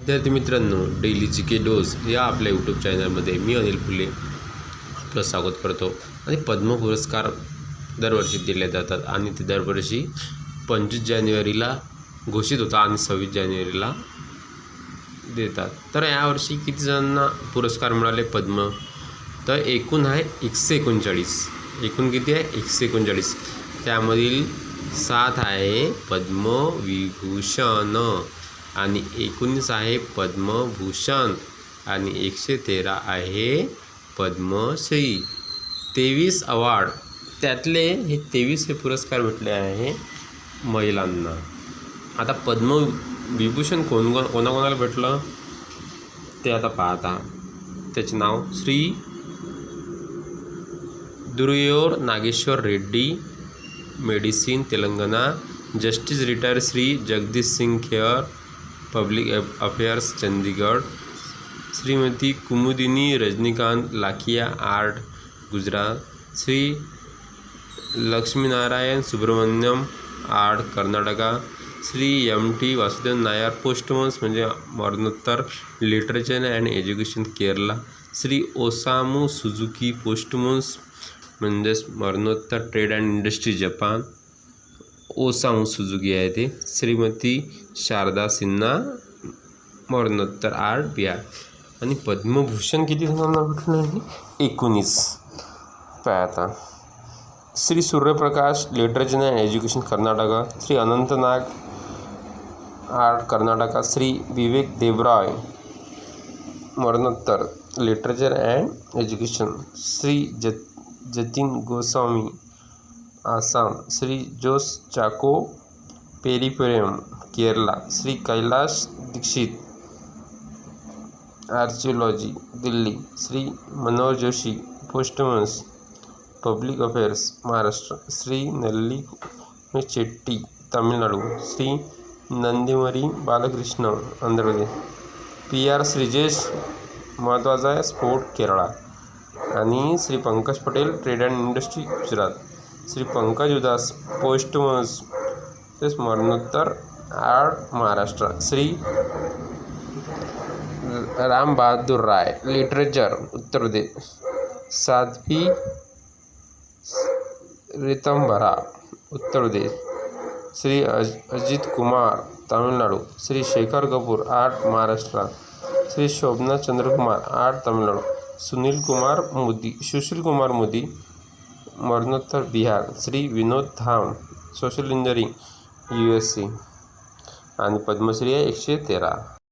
विद्यार्थी मित्रांनो, daily GK dose या आपल्या यूट्यूब चॅनलमध्ये मी अनिल फुले आपलं स्वागत करतो. आणि पद्म पुरस्कार दरवर्षी दिले जातात आणि ते दरवर्षी 25 जानेवारीला घोषित होता आणि 26 जानेवारीला देतात. तर यावर्षी किती जणांना पुरस्कार मिळाले पद्म? तर एकूण आहे 139. एकूण किती आहे? 139. त्यामधील 7 आहे पद्मविभूषण आणि 19 आहे पद्मभूषण आणि 113 आहे पद्मश्री. 23 अवॉर्ड, त्यातले हे 23 हे पुरस्कार भेटले आहे महिलांना. आता पद्मविभूषण कोणाकोणाला भेटलं ते आता पाहता. त्याचे नाव Shri Duvvur Nageshwar Reddy, medicine Telangana. Justice retire Shri Jagdish Singh Khehar, public affairs Chandigarh. Shrimati Kumudini Rajnikant Lakhia, art Gujarat. Shri Lakshminarayana Subramaniam, art Karnataka. Shri MT. Vasudev Nair, posthumous म्हणजे मरणोत्तर, literature and education Kerala. Shri Osamu Suzuki, posthumous म्हणजेच मरणोत्तर, trade and industry Japan. Osamu Suzuki आहे ते. श्रीमती शारदा सिन्हा, मरणोत्तर, आर्ट बिहार. आणि पद्मभूषण किती जणांना भेटलं आहे? 19. पाहता. Shri Suryaprakash, literature and education Karnataka. Shri Anant Nag, art Karnataka. Shri Vivek Debroy, मरणोत्तर, literature and education. Shri Jatin Goswami, Assam. Shri Jose Chacko Periappuram, Kerala. Shri Kailash Dikshit, archaeology, Delhi. Shri Manohar Joshi, posthumous, public affairs, Maharashtra. Shri Nalli Chetti, Tamil Nadu. Shri Nandamuri Balakrishna, Andhra Pradesh. PR. Sreejesh, महत्त्वाचा आहे, स्पोर्ट, केरळा. आणि Shri Pankaj Patel, trade and industry, Gujarat. Shri Pankaj Udhas, posthumous, तेच मरणोत्तर, art, Maharashtra. Shri Ram Bahadur Rai, literature, Uttar Pradesh. Sadhvi Ritambhara, Uttar Pradesh. Shri Ajit Kumar, Tamil Nadu. Shri Shekhar Kapoor, art, Maharashtra. Shri Shobhana Chandrakumar, art, Tamil Nadu. Sushil Kumar Modi, मरणोत्तर, बिहार. श्री विनोद धाम, सोशल इंजिनिअरिंग, USA. आणि पद्मश्री आहे 113.